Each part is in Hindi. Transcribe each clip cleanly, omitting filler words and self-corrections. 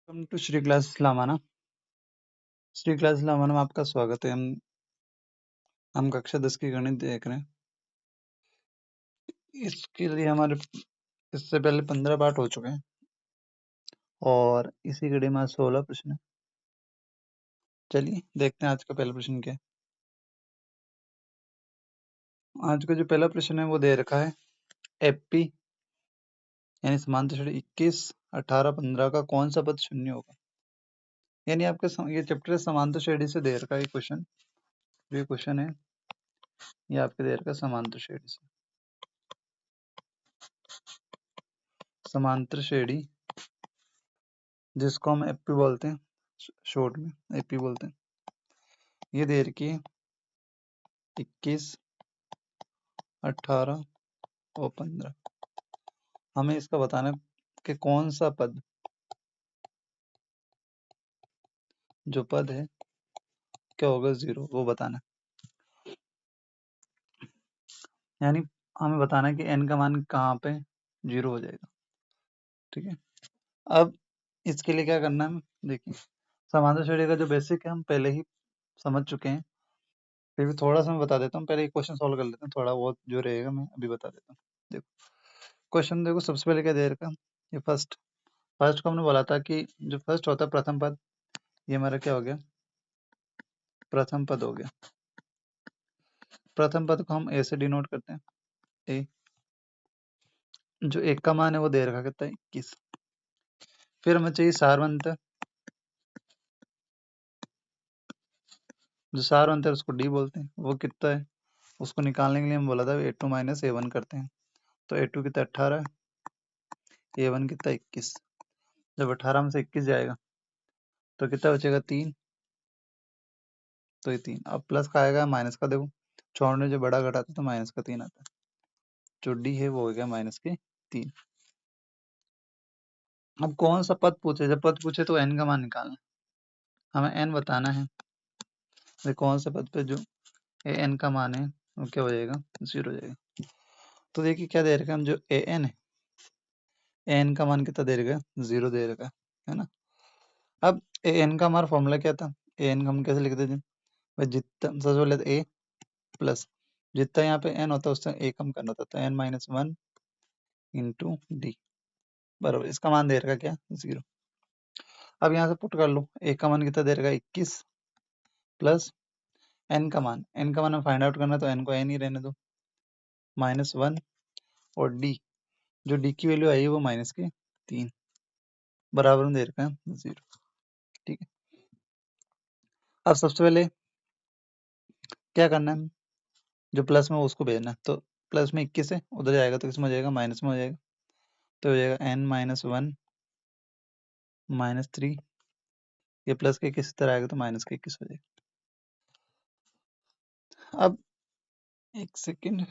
वेलकम टू श्री क्लास लामाना। श्री क्लास लामाना में आपका स्वागत है। हम कक्षा 10 की गणित देख रहे हैं। इसके लिए हमारे इससे पहले 15 पाठ हो चुके हैं और इसी कड़ी में आज 16 प्रश्न है। चलिए देखते हैं आज का पहला प्रश्न क्या है। आज का जो पहला प्रश्न है वो दे रखा है एपी यानी समांतर श्रेणी 21, 18, 15 का कौन सा पद शून्य होगा। यानी आपके ये चैप्टर समांतर श्रेणी से दे रखा है क्वेश्चन। जो ये क्वेश्चन है ये आपके दे रखा है समांतर श्रेणी से। समांतर श्रेणी जिसको हम एपी बोलते हैं, शॉर्ट में एपी बोलते हैं। ये दे रखी है 21, 18 और 15। हमें इसका बताना है कि कौन सा पद, जो पद है क्या होगा 0, वो बताना है। यानी हमें बताना है कि n का मान कहाँ पे 0 हो जाएगा। ठीक है, अब इसके लिए क्या करना है, देखिए समांतर श्रेणी का जो बेसिक है हम पहले ही समझ चुके हैं, फिर भी थोड़ा सा मैं बता देता हूँ। पहले एक क्वेश्चन सॉल्व कर लेते हैं, थोड़ा बहुत जो रहेगा मैं अभी बता देता हूँ। देखो क्वेश्चन, देखो सबसे पहले क्या दे रखा, ये फर्स्ट को हमने बोला था कि जो फर्स्ट होता है प्रथम पद, ये हमारा क्या हो गया, प्रथम पद हो गया। प्रथम पद को हम ए से डिनोट करते हैं, ए। जो एक का मान है वो दे रखा कितना है 21। फिर हमें चाहिए सारवंत, जो सारवंत है उसको डी बोलते हैं, वो कितना है, उसको निकालने के लिए हम बोला था ए टू माइनस ए वन करते हैं। तो ए टू कितना 18, ए वन कितना 21। जब 18 में से 21 जाएगा तो कितना बचेगा 3, तो ये 3। अब प्लस का आएगा माइनस का, देखो छोड़ने जो बड़ा घटाता तो माइनस का 3 आता है। जो डी है वो हो गया माइनस के 3। अब कौन सा पद पूछे, जब पद पूछे तो एन का मान निकालना, हमें एन बताना है। कौन से पद पे जो ए एन का मान है वो क्या हो जाएगा 0 हो जाएगा। तो देखिए क्या दे रखा है, हम जो ए एन है, ए एन का मान कितना दे रखा है 0 दे रखा है ना। अब ए एन का हमारा फॉर्मूला क्या था, ए एन का हम कैसे लिखते थे भाई, जितना सबसे पहले तो ए प्लस जितना यहाँ पे एन होता है उससे ए कम करना होता है, तो एन माइनस 1 इंटू डी बराबर इसका मान दे रखा क्या 0। अब यहाँ से पुट कर लो, ए का मान कितना दे रखा 21 प्लस एन का मान, एन का मान फाइंड आउट करना तो एन को एन ही रहने दो, माइनस 1 और डी, जो डी की वैल्यू आई है वो माइनस के 3 बराबर में दे रखा है 0। ठीक है, अब सबसे पहले क्या करना है, जो प्लस में वो उसको भेजना है। तो प्लस में 21 है, उधर जाएगा तो किसमें हो जाएगा माइनस में हो जाएगा, तो हो जाएगा एन माइनस 1 माइनस 3, ये प्लस के 21 तरह आएगा तो माइनस के 21 हो जाएगा। अब एक सेकेंड,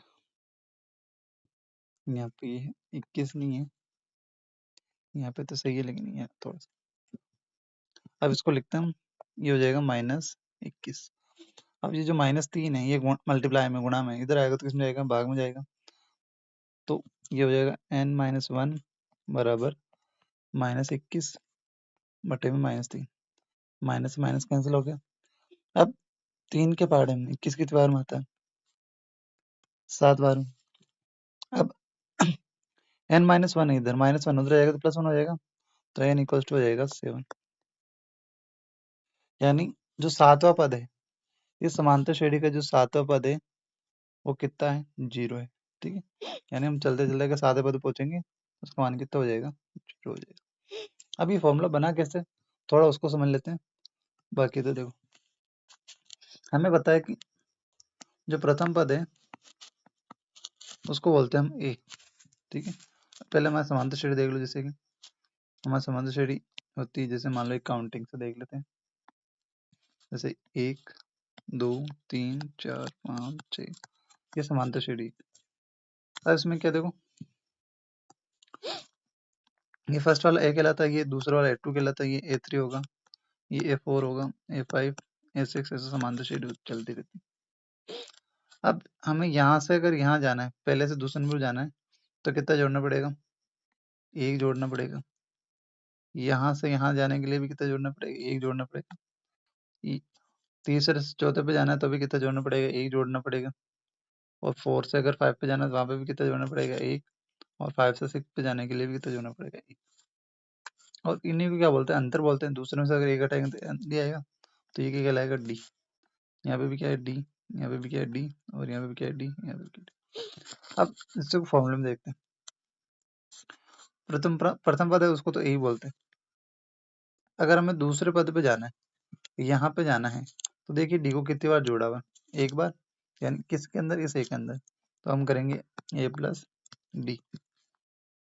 यहाँ पे ये 21 नहीं है, यहाँ पे तो सही है लेकिन यहाँ थोड़ा सा, अब इसको लिखते हैं, ये हो जाएगा माइनस 21। अब ये जो माइनस 3 है ये मल्टीप्लाई में गुणा में इधर आएगा तो किसमें जाएगा भाग में जाएगा, तो ये हो जाएगा एन माइनस 1 बराबर माइनस 21 बटे में माइनस 3, माइनस माइनस कैंसिल हो गया। अब 3 के पहाड़े में 21 कितनी बार में आता है 7 बार में। अब एन माइनस 1 है इधर, माइनस 1 उधर जाएगा तो प्लस 1 हो जाएगा, तो एन इक्वल्स टू हो जाएगा 7। यानी जो सातवां पद है, ये समांतर श्रेणी का जो सातवां पद है वो कितना है 0 है। ठीक है, यानी हम चलते चलते अगर सातवें पद पहुंचेंगे उसका मान कितना हो जाएगा 0 हो जाएगा। अब ये फॉर्मूला बना कैसे, थोड़ा उसको समझ लेते हैं। बाकी तो देखो हमें पता है कि जो प्रथम पद है उसको बोलते हैं हम ए। ठीक है, पहले हमारे समांतर श्रेणी देख लो, जैसे कि हमारी समांतर श्रेणी होती है, जैसे मान लो एक काउंटिंग से देख लेते हैं, जैसे 1 2 3 4 5 6, ये समांतर श्रेणी। अब इसमें क्या देखो, ये फर्स्ट वाला ए कहलाता है, ये दूसरा वाला ए2 कहलाता है, ये ए3 होगा, ये ए4 होगा, ए5 ए6, ऐसे समांतर श्रेणी चलती रहती है। अब हमें यहाँ से अगर यहाँ जाना है, पहले से दूसरे नंबर जाना है, तो कितना जोड़ना पड़ेगा, 1 जोड़ना पड़ेगा। यहाँ से यहाँ जाने के लिए भी कितना जोड़ना पड़ेगा, 1 जोड़ना पड़ेगा। तीसरे से चौथे पे जाना है तो भी कितना जोड़ना पड़ेगा, 1 जोड़ना पड़ेगा। और 4 से अगर 5 पे जाना है तो वहाँ पे भी कितना जोड़ना पड़ेगा, 1। और 5 से 6 पे जाने के लिए भी कितना जोड़ना पड़ेगा, 1। और इन्हीं को क्या बोलते हैं, अंतर बोलते हैं। दूसरे में से अगर 1 हटाएंगे तो डी आएगा, तो ये क्या कहलाएगा, डी। यहाँ पे भी क्या है, डी। यहाँ पे भी क्या है, डी। और यहाँ पे भी क्या है, डी। यहाँ पे भी क्या है, डी। अब इसको फॉर्मूले में देखते हैं। प्रथम पद है उसको तो ए ही बोलते हैं। अगर हमें दूसरे पद पे जाना है, यहाँ पे जाना है, तो देखिए डी को कितनी बार जोड़ा हुआ, एक बार, यानी किसके अंदर, इस ए के अंदर। तो हम करेंगे ए प्लस डी।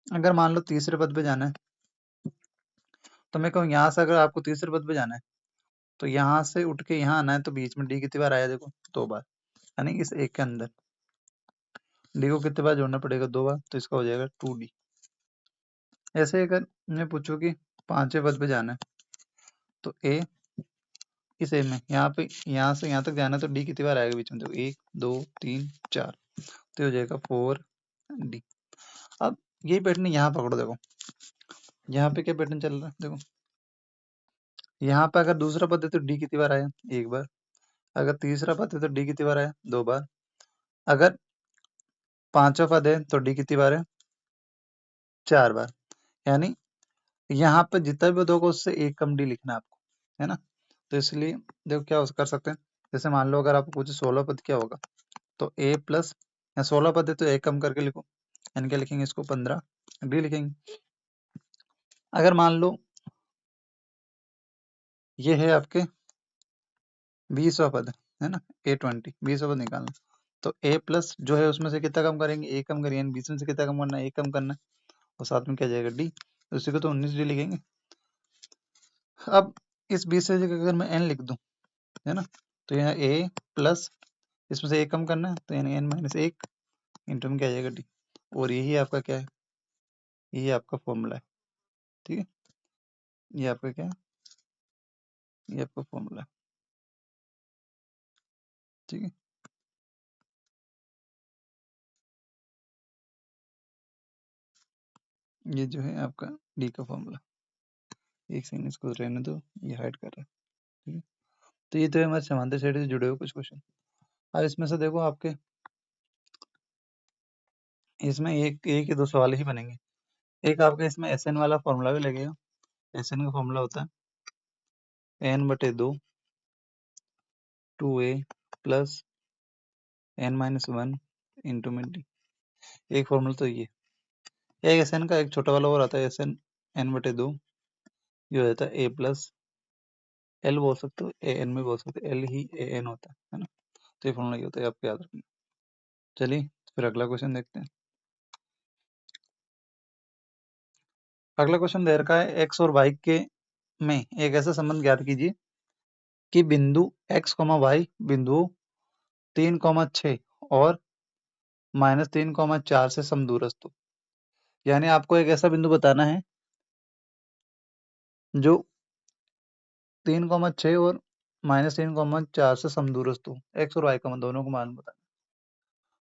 अगर मान लो तीसरे पद पे जाना है, तो मैं कहूँ यहाँ से अगर आपको तीसरे पद पे जाना है, तो यहाँ से उठ के यहाँ आना है, तो बीच में डी कितनी बार आया, देखो 2 बार, यानी इस एक के अंदर डी को कितने बार जोड़ना पड़ेगा, 2 बार, तो इसका हो जाएगा 2d। ऐसे अगर मैं पूछूं कि 5वें पद पे जाना है, तो ए इस ए में यहाँ पे यहाँ से यहाँ तक जाना है, तो डी कितनी बार आएगा बीच में, देखो 1 2 3 4, तो हो जाएगा 4d। अब यही पैटर्न यहाँ पकड़ो, देखो यहाँ पे क्या पैटर्न चल रहा है, देखो यहाँ पे अगर दूसरा पद है तो डी कितनी बार आया, 1 बार। अगर तीसरा पद है तो डी कितनी बार आया, 2 बार। अगर 5वां पद है तो डी कितनी बार है, 4 बार। यानी यहाँ पे जितना भी पद होगा उससे एक कम डी लिखना है आपको, है ना। तो इसलिए देखो क्या कर सकते हैं, जैसे मान लो अगर आपको पूछे 16 पद क्या होगा, तो ए प्लस, या 16 पद है तो एक कम करके लिखो, यानी क्या लिखेंगे इसको, 15 डी लिखेंगे। अगर मान लो ये है आपके 20वां पद, है ना, A20 20वां पद निकालना, तो ए प्लस जो है उसमें से कितना कम करेंगे, एक कम करिए, 20 में से कितना कम करना है, एक कम करना है, और साथ में क्या जाएगा, डी। तो उसी को तो 19 डी लिखेंगे। अब इस 20 से जगह अगर मैं एन लिख दूं, है ना, तो यहाँ ए प्लस, इसमें से एक कम करना है, तो यानी एन माइनस 1 इंटू में क्या आ जाएगा, डी। और यही आपका क्या है, यही आपका फॉर्मूला है, ठीक है। ये आपका क्या है, ये आपका फॉर्मूला है, ठीक है। ये जो है आपका डी का फॉर्मूला। एक सेकंड इसको रहने दो, ये हाइड कर रहा है, ठीक है। तो ये तो है हमारे समांतर श्रेणी से जुड़े हुए कुछ क्वेश्चन। अब इसमें से देखो आपके, इसमें एक या दो सवाल ही बनेंगे। एक आपका इसमें एस एन वाला फॉर्मूला भी लगेगा। एस एन का फॉर्मूला होता है n/2 2a plus n-1 into में डी। एक फॉर्मूला तो ये, एक एस एन का एक छोटा वाला और आता है एस एन n/2, ये हो जाता है a प्लस एल, बोल सकते हो ए एन में बोल सकते हो, एल ही ए एन होता है ना। तो ये फॉर्मूला ये होता है, आपको याद रखना। चलिए फिर अगला क्वेश्चन देखते हैं। अगला क्वेश्चन दे रखा है एक्स और वाई के में एक ऐसा संबंध ज्ञात कीजिए कि बिंदु x, y बिंदुओं 3,6 और -3,4 से समदूरस्थ हो। यानी आपको एक ऐसा बिंदु बताना है जो 3,6 और -3,4 से समदूरस्थ हो, एक्स और वाई का दोनों को मान बताना।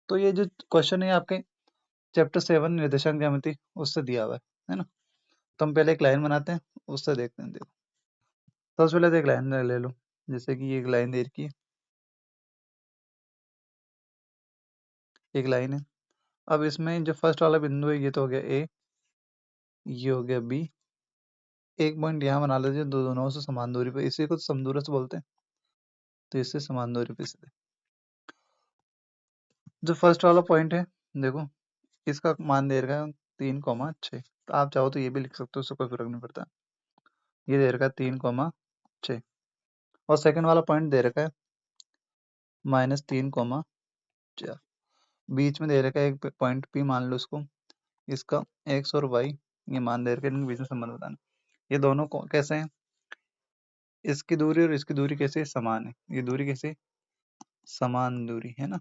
तो ये जो क्वेश्चन है आपके चैप्टर 7 निर्देशांक ज्यामिति उससे दिया हुआ है ना। तो हम पहले एक लाइन बनाते हैं, उससे देखते हैं। देखो सबसे पहले तो एक लाइन ले लो, जैसे कि ये एक लाइन दे रखी है, एक लाइन है। अब इसमें जो फर्स्ट वाला बिंदु है ये तो हो गया ए, ये हो गया बी, एक पॉइंट यहाँ बना लीजिए दो दोनों से समान दूरी पे, इसी को समदूरस्थ बोलते हैं। तो इससे समान दूरी पे स्थित है। जो फर्स्ट वाला पॉइंट है, देखो इसका मान दे रखा है 3,6। तो आप चाहो तो ये भी लिख सकते हो, उससे कोई फर्क नहीं पड़ता। ये दे रखा है 3,6, और सेकंड वाला पॉइंट दे रखा है -3,4। बीच में दे रखा है एक पॉइंट पी, मान लो उसको, इसका एक्स और वाई ये मान दे रखा है, इनके बीच में संबंध बताना। ये दोनों कैसे हैं, इसकी दूरी और इसकी दूरी कैसे समान है, ये दूरी कैसे समान दूरी है ना,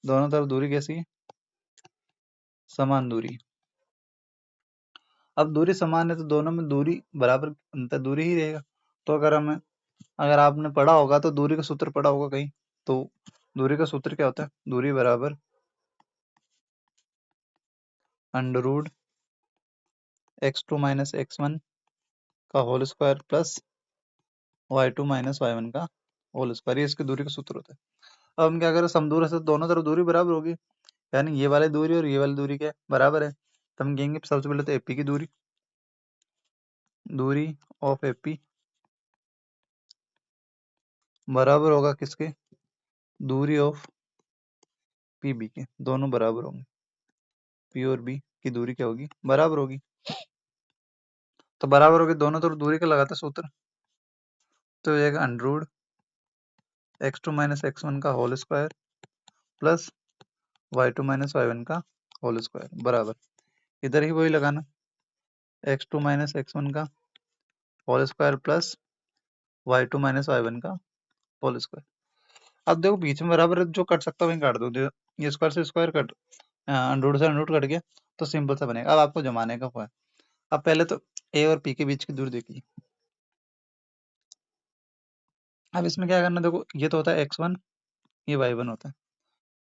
दोनों तरफ दूरी कैसी है, समान दूरी। अब दूरी समान है तो दोनों में दूरी बराबर अंतर दूरी ही रहेगा। तो अगर आपने पढ़ा होगा तो दूरी का सूत्र पढ़ा होगा कहीं, तो दूरी का सूत्र क्या होता है, दूरी बराबर √(x2 - x1) का whole square plus y2 minus y1 का होल स्क्वायर, ये इसकी दूरी का सूत्र होता है। अब हम क्या करें, समदूर से दोनों तरफ दूरी बराबर होगी, यानी ये वाली दूरी और ये वाली दूरी क्या है, बराबर है। तो हम कहेंगे सबसे पहले तो एपी की दूरी ऑफ एपी बराबर होगा किसके, दूरी ऑफ पीबी के, दोनों बराबर होंगे। पी और बी की दूरी क्या होगी, बराबर होगी। तो बराबर होगी, दोनों तरफ दूरी का लगाते सूत्र, तो ये अंडर x2 माइनस x1 का whole square plus y2 minus y1 का होल स्क्वायर बराबर, इधर ही वही लगाना, x2 माइनस x1 का whole square plus y2 minus y1 का होल स्क्वायर। अब देखो बीच में बराबर जो कट सकता है वही काट दो, ये स्क्वायर से स्क्वायर कट, अंडर से अंडर कट गया, तो सिंपल सा बनेगा। अब आपको जमाने का है, अब पहले तो ए और पी के बीच की दूरी देखिए। अब इसमें क्या करना, देखो ये तो होता है x1, ये y1 होता है,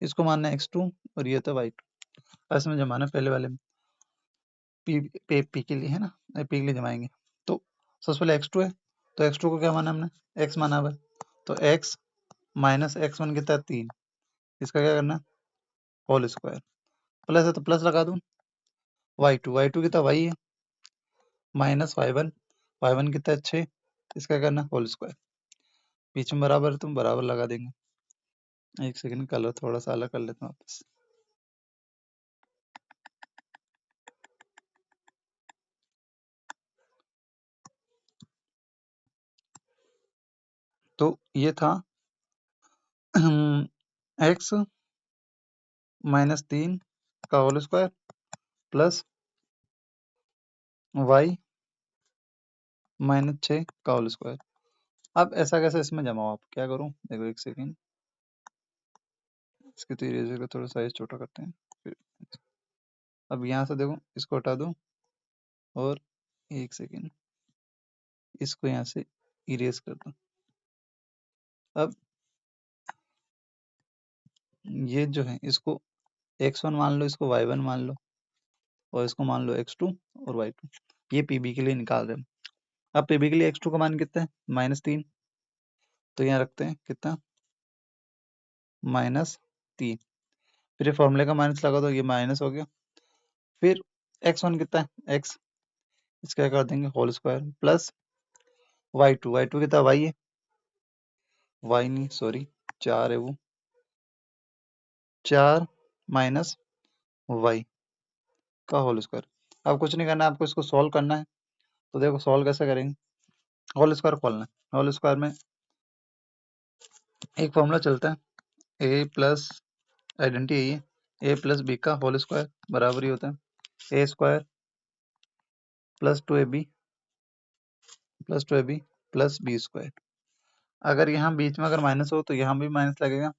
इसको मानना है x2 और ये तो y2। अब इसमें जमाना पहले वाले में पी के लिए है ना, पी के लिए जमाएंगे। तो सबसे पहले x2 है, तो x2 को क्या माना हमने, x माना हुआ है, तो x माइनस x1 कितना है 3, इसका क्या करना, होल स्क्वायर, प्लस है तो प्लस लगा दूं, y2 कितना y है, माइनस y1 कितना है 6, इसका करना होल स्क्वायर, बीच में बराबर है तो बराबर लगा देंगे। एक सेकंड, कलर थोड़ा सा अलग कर लेता हूँ वापस। तो ये था x माइनस 3 का whole square plus y minus 6 का होल स्क्वायर। अब ऐसा कैसे इसमें जमा हो, आप क्या करूं, देखो एक सेकेंड, इसके तो इरेजर का थोड़ा साइज छोटा करते हैं फिर। अब यहाँ से देखो इसको हटा दो, और एक सेकेंड इसको यहाँ से इरेज कर दो। अब ये जो है इसको x1 मान लो, इसको y1 मान लो, और इसको मान लो x2 और y2, ये pb के लिए निकाल रहे हैं। अब pb के लिए x2 का मान कितना है, -3, तो यहाँ रखते हैं कितना, -3, फिर ये फॉर्मूले का माइनस लगा दो, ये माइनस हो गया, फिर x1 कितना है x, इसका कर देंगे होल स्क्वायर प्लस y2 कितना y है, y नहीं सॉरी 4 है वो, 4 माइनस y का होल स्क्वायर। अब कुछ नहीं करना है, आपको इसको सॉल्व करना है। तो देखो सॉल्व कैसे करेंगे, होल स्क्वायर खोलना है, होल स्क्वायर में एक फॉर्मूला चलता है, ए प्लस आइडेंटिटी यही है, ए प्लस बी का होल स्क्वायर बराबर ही होता है a square plus 2ab plus b square. अगर यहाँ बीच में अगर माइनस हो तो यहाँ भी माइनस लगेगा,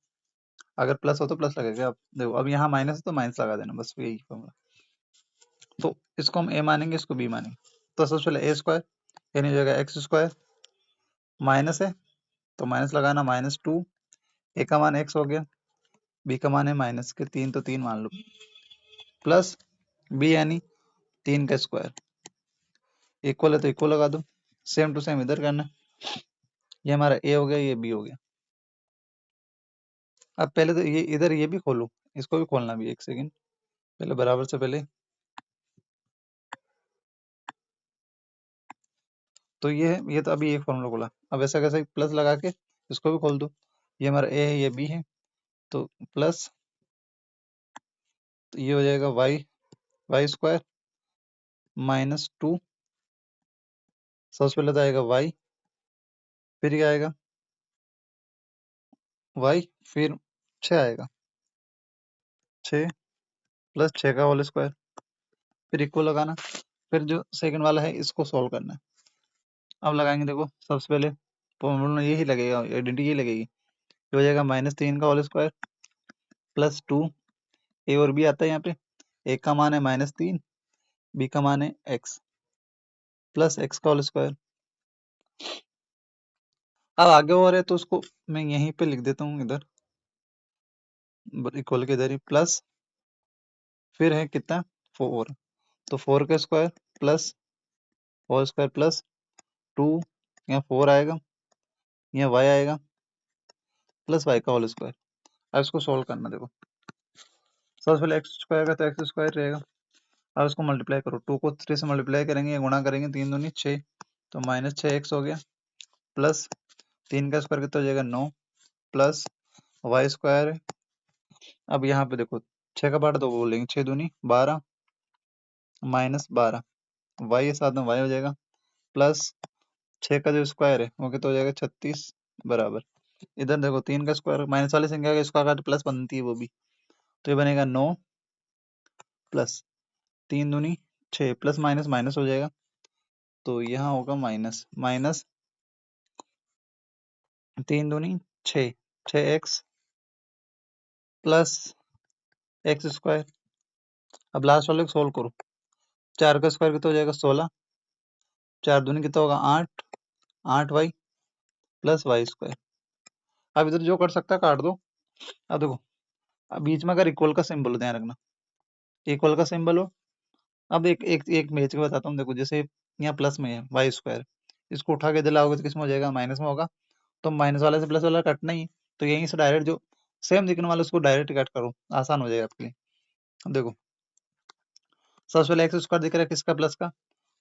अगर प्लस हो तो प्लस लगेगा। अब देखो अब यहाँ माइनस है तो माइनस लगा देना, बस यही फॉर्मूला। तो इसको हम ए मानेंगे, इसको बी मानेंगे, तो सबसे पहले ए स्क्वायर यानी हो जाएगा एक्स स्क्वायर, माइनस है तो माइनस लगाना, -2, ए का मान एक्स हो गया, बी का मान है माइनस के 3 तो 3 मान लो, प्लस बी यानी 3 का स्क्वायर, इक्वल है तो इक्वल लगा दो, सेम टू सेम इधर करना, ये हमारा ए हो गया, ये बी हो गया। अब पहले तो ये इधर ये भी खोलो, इसको भी खोलना भी, एक सेकंड पहले बराबर से पहले, तो ये तो अभी एक फॉर्मूला खोला, अब ऐसा कैसे प्लस लगा के इसको भी खोल दो, ये हमारा ए है ये बी है, तो प्लस, तो ये हो जाएगा वाई स्क्वायर -2, सबसे पहले तो आएगा वाई, फिर क्या आएगा वाई, फिर 6 आएगा, 6 प्लस 6 का होल स्क्वायर, फिर इक्वल लगाना, फिर जो सेकंड वाला है इसको सॉल्व करना है। अब लगाएंगे, देखो सबसे पहले फॉर्मूला यही लगेगा, आइडेंटिटी यही लगेगी, ये हो जाएगा -3 का होल स्क्वायर प्लस 2, ए और बी आता है यहाँ पे, ए का मान है -3, बी का मान है एक्स, प्लस एक्स का होल स्क्वायर। अब आगे और है तो उसको मैं यहीं पे लिख देता हूँ, इधर इक्वल के इधर ही, प्लस फिर है कितना 4, तो 4 का square plus whole square plus 2 यहाँ 4 आएगा, यहाँ y आएगा प्लस y का होल स्क्वायर। अब इसको सोल्व करना, देखो सबसे पहले एक्स स्क्वायर का तो एक्स स्क्वायर रहेगा। अब इसको मल्टीप्लाई करो, 2 को 3 से मल्टीप्लाई करेंगे, गुणा करेंगे, 3 दूनी 6, तो माइनस 6x हो गया, प्लस 3 का स्क्वायर कितना हो जाएगा 9, प्लस वाई स्क्वायर है। अब यहाँ पे देखो 6 का पार्ट दो बोलेंगे, 6 दूनी 12 माइनस 12, वाई के साथ में वाई हो जाएगा, प्लस 6 का जो स्क्वायर है वो कितना हो जाएगा 36, बराबर इधर देखो 3 का स्क्वायर माइनस वाली संख्या का स्क्वायर काट प्लस बनती है वो भी, तो ये बनेगा 9 प्लस 3 दूनी 6 प्लस माइनस माइनस हो जाएगा, तो यहाँ होगा माइनस माइनस 3 दूनी 6, 6x प्लस एक्स स्क्वायर। अब लास्ट वाले को सोल्व करो, 4 का स्क्वायर कितना हो जाएगा 16, 4 दूनी कितना होगा 8, 8y प्लस वाई स्क्वायर। अब इधर जो कर सकता है काट दो। अब देखो, अब बीच में अगर इक्वल का सिंबल हो, ध्यान रखना इक्वल का सिंबल हो। अब एक एक एक भेज के बताता हूँ, देखो जैसे यहाँ प्लस में है वाई स्क्वायर, इसको उठा के दिलाओगे तो किसमें हो जाएगा माइनस में होगा, तो माइनस वाले से प्लस वाला कटना ही है, तो यहीं से डायरेक्ट जो सेम दिखने वाला उसको डायरेक्ट कट करो, आसान हो जाएगा आपके लिए। अब देखो सबसे पहले एक्स स्क्वायर दिख रहा है किसका प्लस का,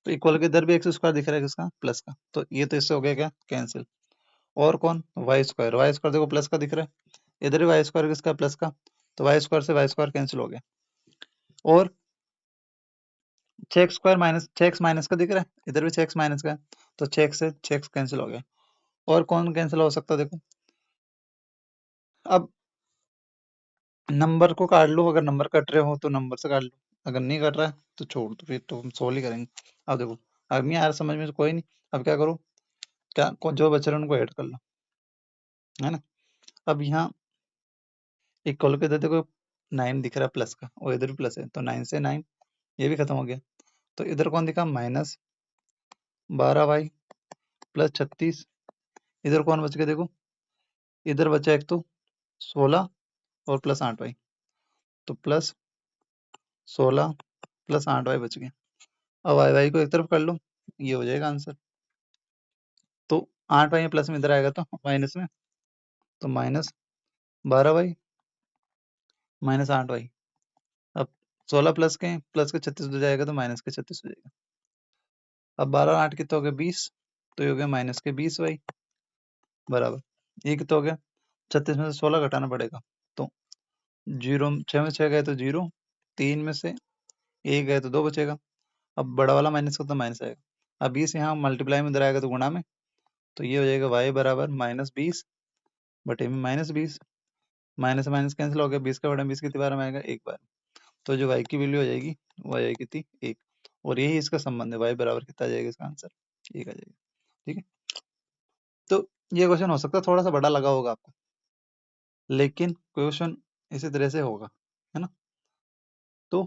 तो इक्वल के इधर भी एक्स स्क्वायर दिख रहा है किसका प्लस का, तो ये तो इससे हो गया क्या कैंसिल। और कौन वाई स्क्वायर, वाई स्क्वायर देखो प्लस का दिख रहा है, इधर भी वाई स्क्वायर किसका प्लस का, तो वाई स्क्वायर से वाई स्क्वायर कैंसिल हो गया। और 6x square minus 6x minus का दिख रहा है, इधर भी 6x माइनस का है, तो 6x से 6x कैंसिल हो गया। और कौन कैंसिल हो सकता है देखो, अब नंबर को काट लो, अगर नंबर कट रहे हो तो नंबर से काट लो, अगर नहीं कट रहा है तो छोड़ दो, फिर तो हम सोल्व ही करेंगे। अब देखो अब नहीं आ रहा समझ में तो कोई नहीं, अब क्या करो, क्या जो बचे रहे उनको ऐड कर लो, है ना। अब यहाँ इक्वल के इधर देखो 9 दिख रहा है प्लस का, और इधर भी प्लस है, तो 9 से 9 ये भी खत्म हो गया, तो इधर कौन दिखा माइनस 12y प्लस 36, इधर कौन बच गया देखो, इधर बचा एक तो 16 और प्लस 8y, तो प्लस 16 प्लस 8y बच गया। अब वाई को एक तरफ कर लो, ये हो जाएगा आंसर। तो 8y प्लस में इधर आएगा तो माइनस में, तो माइनस 12y माइनस 8y। अब 16 प्लस के 36 हो जाएगा, तो माइनस के 36 हो जाएगा। अब 12 और 8 कितना हो गया 20, तो ये हो गया माइनस के 20y, बराबर ये कितना हो गया 36 में से 16 घटाना पड़ेगा, तो 0 6 में 6 गए तो 0, 3 में से 1 गए तो 2 बचेगा। अब बड़ा वाला माइनस का तो माइनस आएगा, अब 20 यहाँ मल्टीप्लाई में इधर आएगा तो गुणा में, तो ये हो जाएगा y बराबर माइनस 20 बटे में माइनस 20, माइनस से माइनस कैंसिल हो गया, 20 का बड़ा 20 कितनी बार में आएगा एक बार, तो जो y की वैल्यू हो जाएगी वो आ जाएगी कितनी 1, और यही इसका संबंध है, y बराबर कितना आ जाएगा इसका आंसर 1 आ जाएगा। ठीक है, तो ये क्वेश्चन हो सकता है थोड़ा सा बड़ा लगा होगा आपको, लेकिन क्वेश्चन इसी तरह से होगा, है ना। तो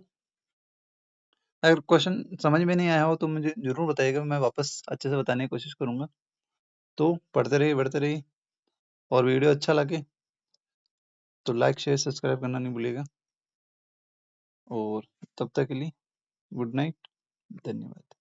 अगर क्वेश्चन समझ में नहीं आया हो तो मुझे जरूर बताइएगा, मैं वापस अच्छे से बताने की कोशिश करूंगा। तो पढ़ते रहिए बढ़ते रहिए, और वीडियो अच्छा लगे तो लाइक शेयर सब्सक्राइब करना नहीं भूलिएगा, और तब तक के लिए गुड नाइट, धन्यवाद।